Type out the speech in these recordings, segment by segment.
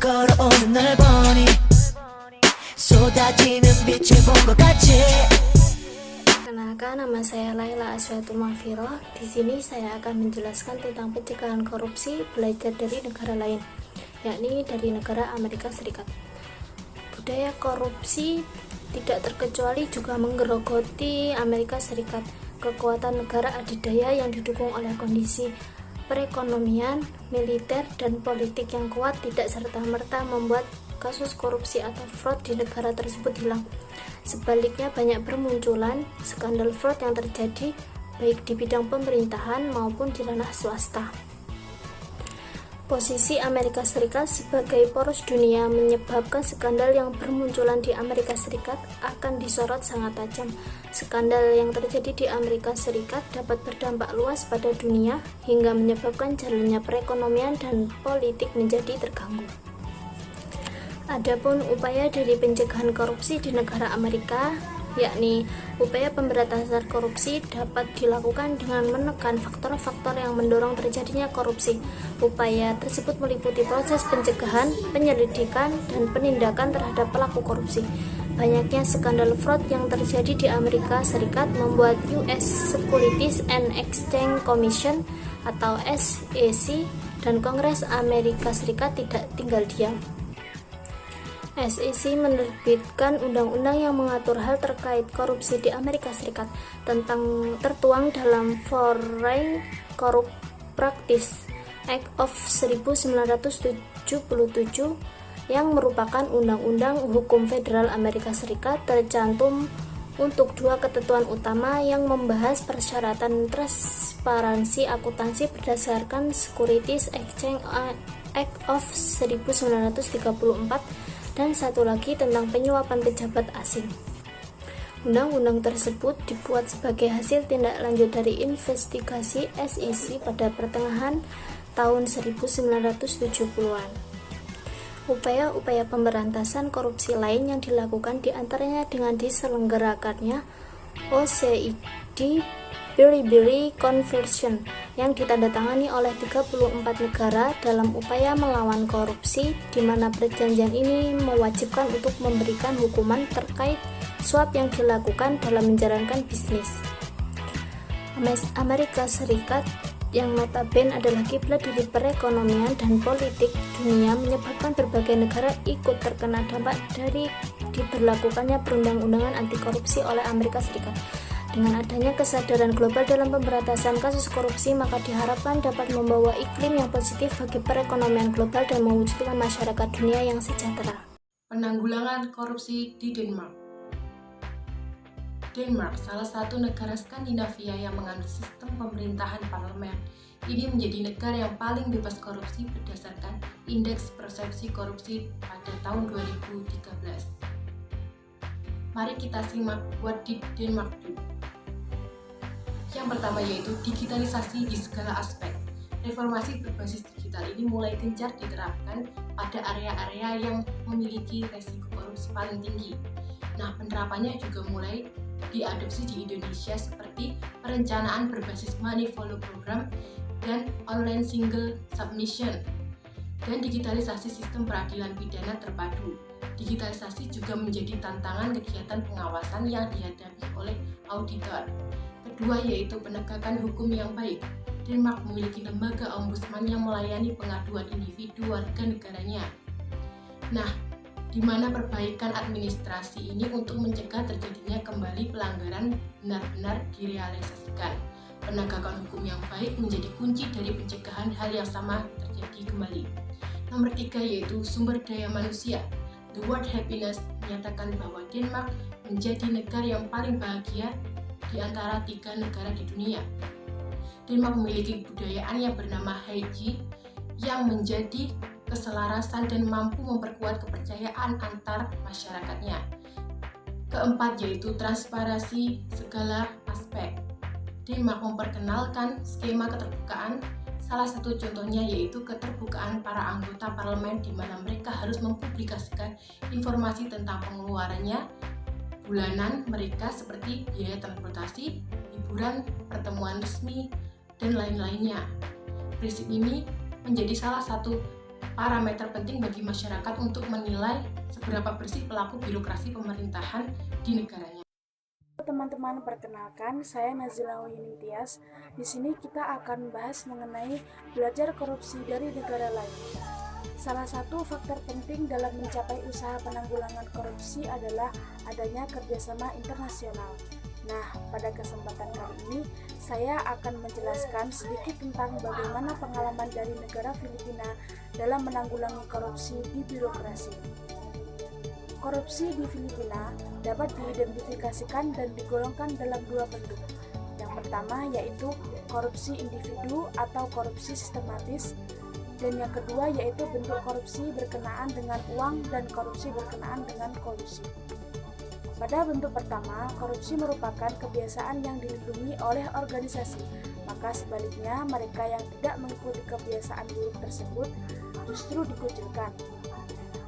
걸어오는 널 보니 쏟아지는 빛을 본 것 같지. Kenalkan, nama saya Laila Aswatul Mahfiroh. Di sini saya akan menjelaskan tentang pencegahan korupsi belajar dari negara lain, yakni dari negara Amerika Serikat. Budaya korupsi tidak terkecuali juga menggerogoti Amerika Serikat. Kekuatan negara adidaya yang didukung oleh kondisi perekonomian, militer, dan politik yang kuat tidak serta-merta membuat kasus korupsi atau fraud di negara tersebut hilang. Sebaliknya, banyak bermunculan skandal fraud yang terjadi baik di bidang pemerintahan maupun di ranah swasta. Posisi Amerika Serikat sebagai poros dunia menyebabkan skandal yang bermunculan di Amerika Serikat akan disorot sangat tajam. Skandal yang terjadi di Amerika Serikat dapat berdampak luas pada dunia hingga menyebabkan jalannya perekonomian dan politik menjadi terganggu. Adapun upaya dari pencegahan korupsi di negara Amerika, yakni upaya pemberantasan korupsi dapat dilakukan dengan menekan faktor-faktor yang mendorong terjadinya korupsi. Upaya tersebut meliputi proses pencegahan, penyelidikan, dan penindakan terhadap pelaku korupsi. Banyaknya skandal fraud yang terjadi di Amerika Serikat membuat US Securities and Exchange Commission atau SEC dan Kongres Amerika Serikat tidak tinggal diam. SEC menerbitkan undang-undang yang mengatur hal terkait korupsi di Amerika Serikat tertuang dalam Foreign Corrupt Practice Act of 1977 yang merupakan undang-undang hukum federal Amerika Serikat. Tercantum untuk dua ketentuan utama yang membahas persyaratan transparansi akuntansi berdasarkan Securities Exchange Act of 1934 dan satu lagi tentang penyuapan pejabat asing. Undang-undang tersebut dibuat sebagai hasil tindak lanjut dari investigasi SEC pada pertengahan tahun 1970-an. Upaya-upaya pemberantasan korupsi lain yang dilakukan diantaranya dengan diselenggarakannya OECD Biribiri Convention yang ditandatangani oleh 34 negara dalam upaya melawan korupsi, di mana perjanjian ini mewajibkan untuk memberikan hukuman terkait suap yang dilakukan dalam menjalankan bisnis. Amerika Serikat yang notabene adalah kiblat dari perekonomian dan politik dunia menyebabkan berbagai negara ikut terkena dampak dari diberlakukannya perundang-undangan anti korupsi oleh Amerika Serikat. Dengan adanya kesadaran global dalam pemberantasan kasus korupsi, maka diharapkan dapat membawa iklim yang positif bagi perekonomian global dan mewujudkan masyarakat dunia yang sejahtera. Penanggulangan korupsi di Denmark. Denmark, salah satu negara Skandinavia yang menganut sistem pemerintahan parlemen, ini menjadi negara yang paling bebas korupsi berdasarkan Indeks Persepsi Korupsi pada tahun 2013. Mari kita simak what did Denmark do. Yang pertama yaitu digitalisasi di segala aspek. Reformasi berbasis digital ini mulai gencar diterapkan pada area-area yang memiliki resiko korupsi paling tinggi. Nah, penerapannya juga mulai diadopsi di Indonesia seperti perencanaan berbasis money follow program dan online single submission dan digitalisasi sistem peradilan pidana terpadu. Digitalisasi juga menjadi tantangan kegiatan pengawasan yang dihadapi oleh auditor. Kedua yaitu penegakan hukum yang baik. Denmark memiliki lembaga ombudsman yang melayani pengaduan individu warga negaranya. Nah, di mana perbaikan administrasi ini untuk mencegah terjadinya kembali pelanggaran benar-benar direalisasikan. Penegakan hukum yang baik menjadi kunci dari pencegahan hal yang sama terjadi kembali. Nomor 3 yaitu sumber daya manusia. The World Happiness menyatakan bahwa Denmark menjadi negara yang paling bahagia di antara 3 negara di dunia. Denmark memiliki kebudayaan yang bernama Hygge yang menjadi keselarasan dan mampu memperkuat kepercayaan antar masyarakatnya. Keempat yaitu transparansi segala aspek. Denmark memperkenalkan skema keterbukaan. Salah satu contohnya yaitu keterbukaan para anggota parlemen di mana mereka harus mempublikasikan informasi tentang pengeluarannya bulanan mereka seperti biaya transportasi, hiburan, pertemuan resmi, dan lain-lainnya. Prinsip ini menjadi salah satu parameter penting bagi masyarakat untuk menilai seberapa bersih pelaku birokrasi pemerintahan di negaranya. Teman-teman, perkenalkan, saya Nazila Winitias. Di sini kita akan bahas mengenai belajar korupsi dari negara lain. Salah satu faktor penting dalam mencapai usaha penanggulangan korupsi adalah adanya kerjasama internasional. Nah, pada kesempatan kali ini, saya akan menjelaskan sedikit tentang bagaimana pengalaman dari negara Filipina dalam menanggulangi korupsi di birokrasi. Korupsi di Filipina dapat diidentifikasikan dan digolongkan dalam dua bentuk. Yang pertama yaitu korupsi individu atau korupsi sistematis, dan yang kedua yaitu bentuk korupsi berkenaan dengan uang dan korupsi berkenaan dengan kolusi. Pada bentuk pertama, korupsi merupakan kebiasaan yang dilindungi oleh organisasi, maka sebaliknya mereka yang tidak mengikuti kebiasaan buruk tersebut justru dikucilkan.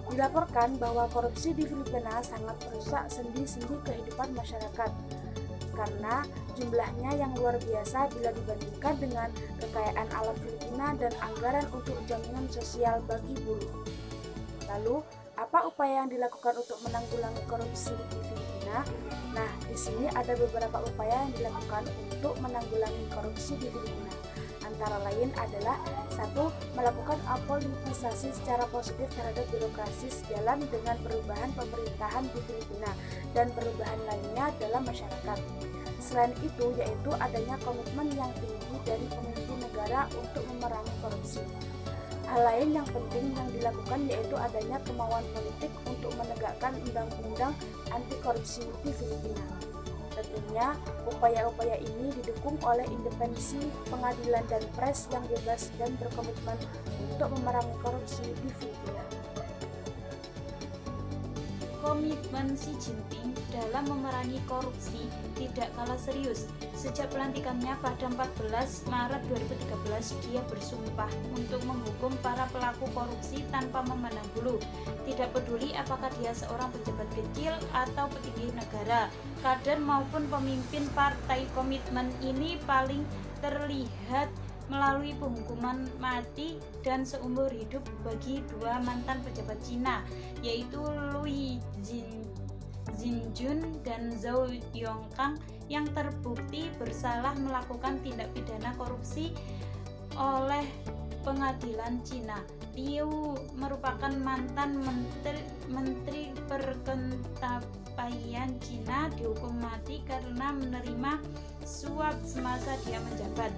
Dilaporkan bahwa korupsi di Filipina sangat merusak sendi-sendi kehidupan masyarakat karena jumlahnya yang luar biasa bila dibandingkan dengan kekayaan alam Filipina dan anggaran untuk jaminan sosial bagi buruh. Lalu, apa upaya yang dilakukan untuk menanggulangi korupsi di Filipina? Nah, di sini ada beberapa upaya yang dilakukan untuk menanggulangi korupsi di Filipina. Antara lain adalah 1. Melakukan apolitisasi secara positif terhadap birokrasi sejalan dengan perubahan pemerintahan di Filipina dan perubahan lainnya dalam masyarakat. Selain itu, yaitu adanya komitmen yang tinggi dari pemimpin negara untuk memerangi korupsi. Hal lain yang penting yang dilakukan yaitu adanya kemauan politik untuk menegakkan undang-undang anti korupsi di Filipina. Tentunya, upaya-upaya ini didukung oleh independensi pengadilan dan pers yang bebas dan berkomitmen untuk memerangi korupsi di Filipina. Komitmen Xi Jinping dalam memerangi korupsi tidak kalah serius. Sejak pelantikannya pada 14 Maret 2013, dia bersumpah untuk menghukum para pelaku korupsi tanpa memandang bulu. Tidak peduli apakah dia seorang pejabat kecil atau petinggi negara, kader maupun pemimpin partai. Komitmen ini paling terlihat melalui penghukuman mati dan seumur hidup bagi dua mantan pejabat Cina, yaitu Lui Jinjun dan Zhou Yongkang, yang terbukti bersalah melakukan tindak pidana korupsi oleh pengadilan Cina. Liu merupakan mantan menteri perkentapaian Cina, dihukum mati karena menerima suap semasa dia menjabat.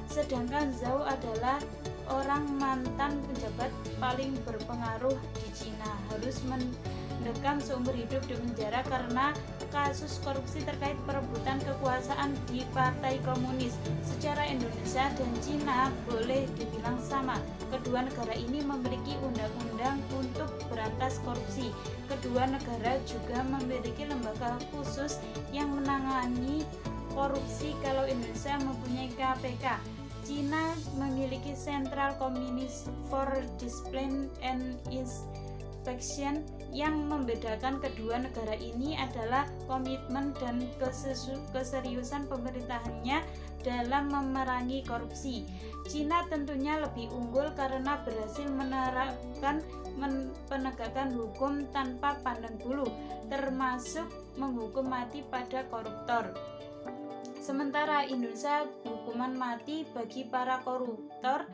Sedangkan Zhou adalah orang mantan pejabat paling berpengaruh di Cina, harus mendekam seumur hidup di penjara karena kasus korupsi terkait perebutan kekuasaan di Partai Komunis. Secara Indonesia dan Cina boleh dibilang sama. Kedua negara ini memiliki undang-undang untuk berantas korupsi. Kedua negara juga memiliki lembaga khusus yang menangani korupsi. Kalau Indonesia mempunyai KPK, Cina memiliki Central Committee for Discipline and Inspection. Yang membedakan kedua negara ini adalah komitmen dan keseriusan pemerintahannya dalam memerangi korupsi. Cina tentunya lebih unggul karena berhasil menerapkan penegakan hukum tanpa pandang bulu, termasuk menghukum mati pada koruptor. Sementara Indonesia, hukuman mati bagi para koruptor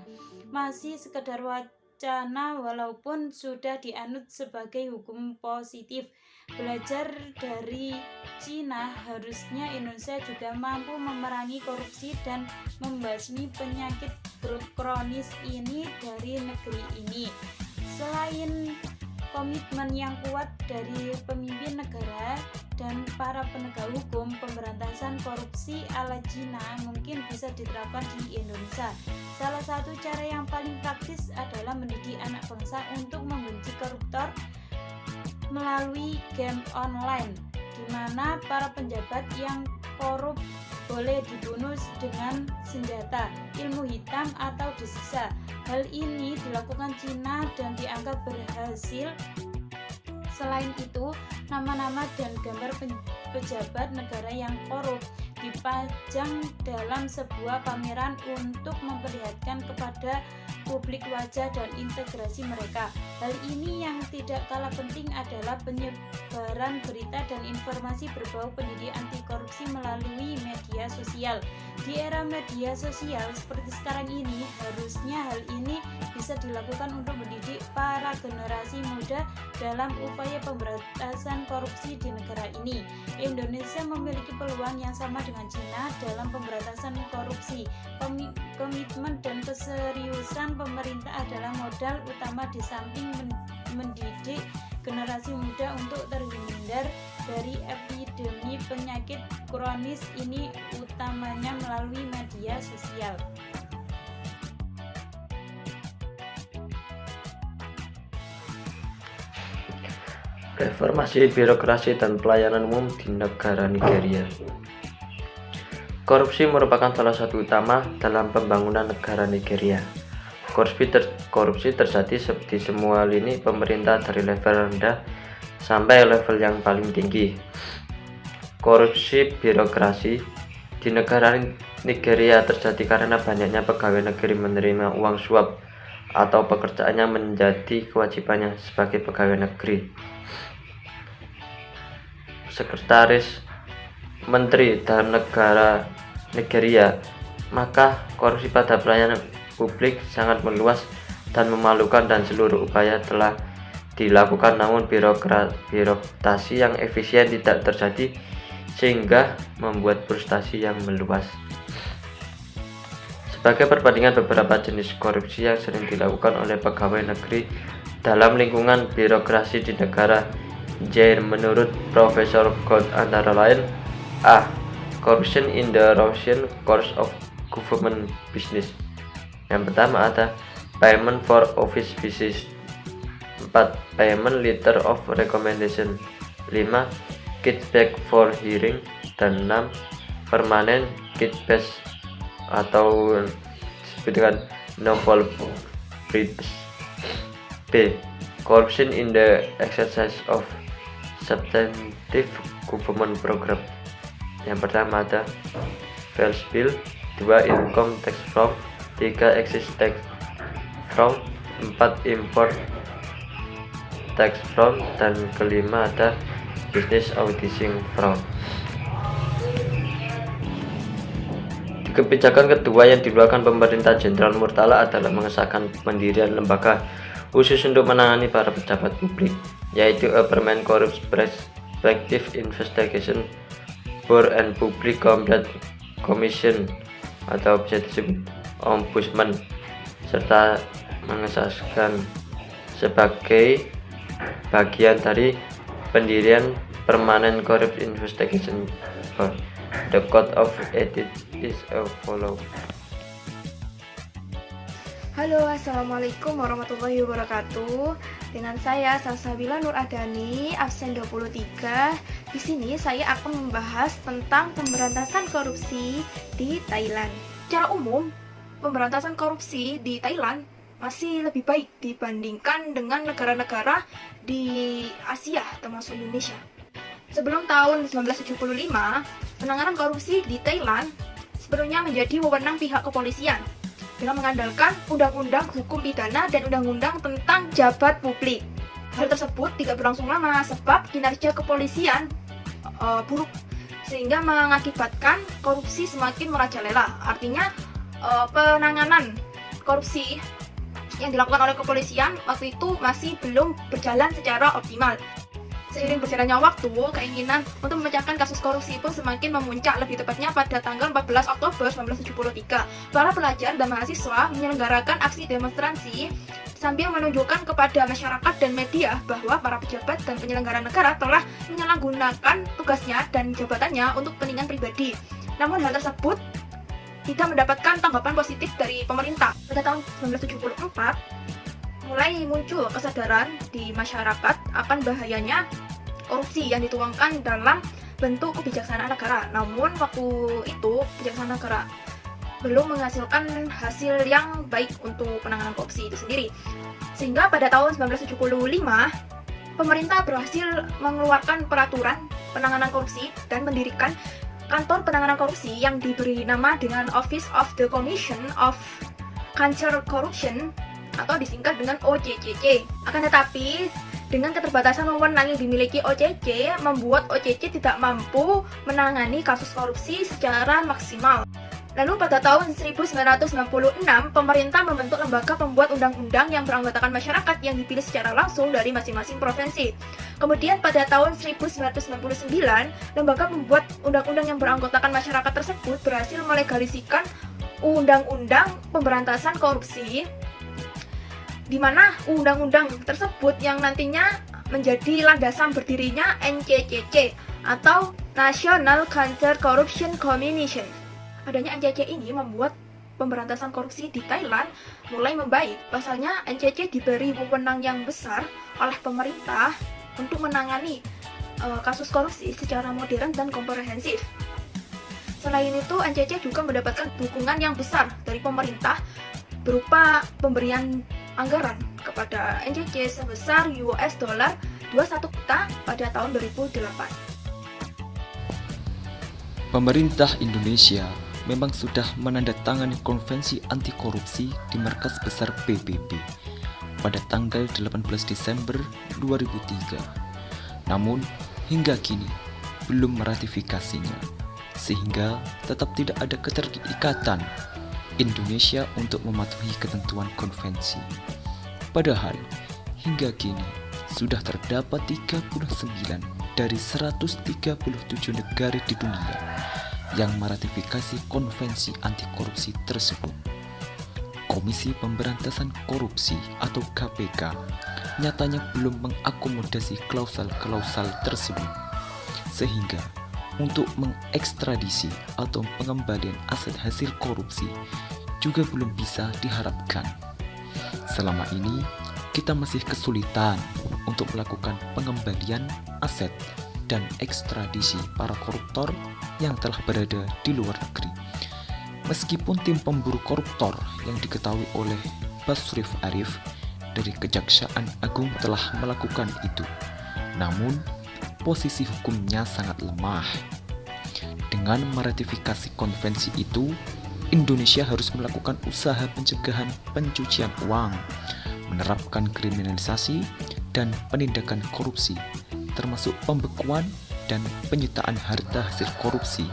masih sekedar wacana walaupun sudah dianut sebagai hukum positif. Belajar dari Cina, harusnya Indonesia juga mampu memerangi korupsi dan membasmi penyakit kronis ini dari negeri ini. Selain komitmen yang kuat dari pemimpin negara dan para penegak hukum, pemberantasan korupsi ala Cina mungkin bisa diterapkan di Indonesia. Salah satu cara yang paling praktis adalah mendidik anak bangsa untuk membenci koruptor melalui game online, di mana para penjabat yang korup boleh dibunuh dengan senjata, ilmu hitam, atau disiksa. Hal ini dilakukan Cina dan dianggap berhasil. Selain itu, nama-nama dan gambar pejabat negara yang korup dipajang dalam sebuah pameran untuk memperlihatkan kepada publik wajah dan integrasi mereka. Hal ini yang tidak kalah penting adalah penyebaran berita dan informasi berbau pendidik anti korupsi melalui media sosial. Di era media sosial seperti sekarang ini, harusnya hal ini bisa dilakukan untuk mendidik para generasi muda dalam upaya pemberantasan korupsi di negara ini. Indonesia memiliki peluang yang sama dengan Cina dalam pemberantasan korupsi. Komitmen dan keseriusan pemerintah adalah modal utama di samping mendidik generasi muda untuk terhindar dari epidemi penyakit kronis ini, utamanya melalui media sosial. Reformasi birokrasi dan pelayanan umum di negara Nigeria. Korupsi merupakan salah satu utama dalam pembangunan negara Nigeria. Korupsi terjadi di semua lini pemerintah dari level rendah sampai level yang paling tinggi. Korupsi birokrasi di negara Nigeria terjadi karena banyaknya pegawai negeri menerima uang suap atau pekerjaannya menjadi kewajibannya sebagai pegawai negeri. Sekretaris Menteri dalam negara Nigeria, maka korupsi pada pelayanan publik sangat meluas dan memalukan dan seluruh upaya telah dilakukan, namun birokrasi yang efisien tidak terjadi sehingga membuat frustasi yang meluas. Sebagai perbandingan beberapa jenis korupsi yang sering dilakukan oleh pegawai negeri dalam lingkungan birokrasi di negara Niger, menurut Profesor Gold antara lain: A. Corruption in the routine course of government business. Yang pertama ada payment for office business. 4. Payment letter of recommendation. 5. Kickback for hearing. Dan 6. Permanent kickback atau disebut dengan novel breeds. B. Corruption in the exercise of substantive government program. Yang pertama ada Sales bill. 2. Income tax from. 3. Excise tax from. 4. Import tax from. Dan kelima ada business auditing from. Kebijakan kedua yang dikeluarkan pemerintah Jenderal Murtala adalah mengesahkan pendirian lembaga khusus untuk menangani para pejabat publik, yaitu a Permanent Corruption Prospective Investigation Board and Public Complaint Commission atau bisa disebut Ombudsman, serta mengesahkan sebagai bagian dari pendirian Permanent Corruption Investigation Board. The Code of Ethics is as follows. Halo, assalamualaikum warahmatullahi wabarakatuh. Dengan saya Salsabila Nur Adani, absen 23. Di sini saya akan membahas tentang pemberantasan korupsi di Thailand. Secara umum, pemberantasan korupsi di Thailand masih lebih baik dibandingkan dengan negara-negara di Asia termasuk Indonesia. Sebelum tahun 1975, penanganan korupsi di Thailand sepenuhnya menjadi wewenang pihak kepolisian dengan mengandalkan undang-undang hukum pidana dan undang-undang tentang jabat publik. Hal tersebut tidak berlangsung lama sebab kinerja kepolisian buruk sehingga mengakibatkan korupsi semakin merajalela. Artinya penanganan korupsi yang dilakukan oleh kepolisian waktu itu masih belum berjalan secara optimal. Seiring berjalannya waktu, keinginan untuk memecahkan kasus korupsi pun semakin memuncak, lebih tepatnya pada tanggal 14 Oktober 1973. Para pelajar dan mahasiswa menyelenggarakan aksi demonstrasi sambil menunjukkan kepada masyarakat dan media bahwa para pejabat dan penyelenggara negara telah menyalahgunakan tugasnya dan jabatannya untuk kepentingan pribadi. Namun hal tersebut tidak mendapatkan tanggapan positif dari pemerintah. Pada tahun 1974, mulai muncul kesadaran di masyarakat akan bahayanya korupsi yang dituangkan dalam bentuk kebijaksanaan negara. Namun waktu itu kebijaksanaan negara belum menghasilkan hasil yang baik untuk penanganan korupsi itu sendiri. Sehingga pada tahun 1975 pemerintah berhasil mengeluarkan peraturan penanganan korupsi dan mendirikan kantor penanganan korupsi yang diberi nama dengan Office of the Commission of Counter Corruption atau disingkat dengan OCCC. Akan tetapi, dengan keterbatasan wewenang yang dimiliki OCC, membuat OCC tidak mampu menangani kasus korupsi secara maksimal. Lalu pada tahun 1996, pemerintah membentuk lembaga pembuat undang-undang yang beranggotakan masyarakat yang dipilih secara langsung dari masing-masing provinsi. Kemudian pada tahun 1999, lembaga pembuat undang-undang yang beranggotakan masyarakat tersebut berhasil melegalisasikan undang-undang pemberantasan korupsi, di mana undang-undang tersebut yang nantinya menjadi landasan berdirinya NCCC atau National Counter Corruption Commission. Adanya NCC ini membuat pemberantasan korupsi di Thailand mulai membaik. Pasalnya NCC diberi wewenang yang besar oleh pemerintah untuk menangani kasus korupsi secara modern dan komprehensif. Selain itu, NCC juga mendapatkan dukungan yang besar dari pemerintah berupa pemberian anggaran kepada NCC sebesar $21 juta pada tahun 2008. Pemerintah Indonesia memang sudah menandatangani konvensi anti korupsi di markas besar PBB pada tanggal 18 Desember 2003. Namun, hingga kini belum meratifikasinya, sehingga tetap tidak ada keterikatan Indonesia untuk mematuhi ketentuan konvensi. Padahal, hingga kini sudah terdapat 39 dari 137 negara di dunia yang meratifikasi konvensi anti korupsi tersebut. Komisi Pemberantasan Korupsi atau KPK nyatanya belum mengakomodasi klausal-klausal tersebut, sehingga untuk mengekstradisi atau pengembalian aset hasil korupsi juga belum bisa diharapkan. Selama ini, kita masih kesulitan untuk melakukan pengembalian aset dan ekstradisi para koruptor yang telah berada di luar negeri. Meskipun tim pemburu koruptor yang diketahui oleh Basrif Arif dari Kejaksaan Agung telah melakukan itu, namun posisi hukumnya sangat lemah. Dengan meratifikasi konvensi itu, Indonesia harus melakukan usaha pencegahan pencucian uang, menerapkan kriminalisasi dan penindakan korupsi, termasuk pembekuan dan penyitaan harta hasil korupsi,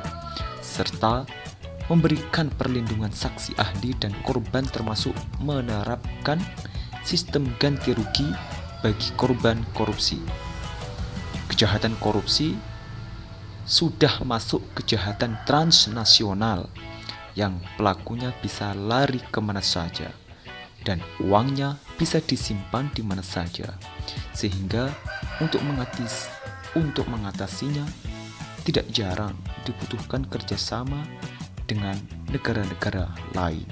serta memberikan perlindungan saksi ahli dan korban, termasuk menerapkan sistem ganti rugi bagi korban korupsi. Kejahatan korupsi sudah masuk kejahatan transnasional yang pelakunya bisa lari kemana saja dan uangnya bisa disimpan di mana saja, sehingga untuk mengatasinya tidak jarang dibutuhkan kerjasama dengan negara-negara lain.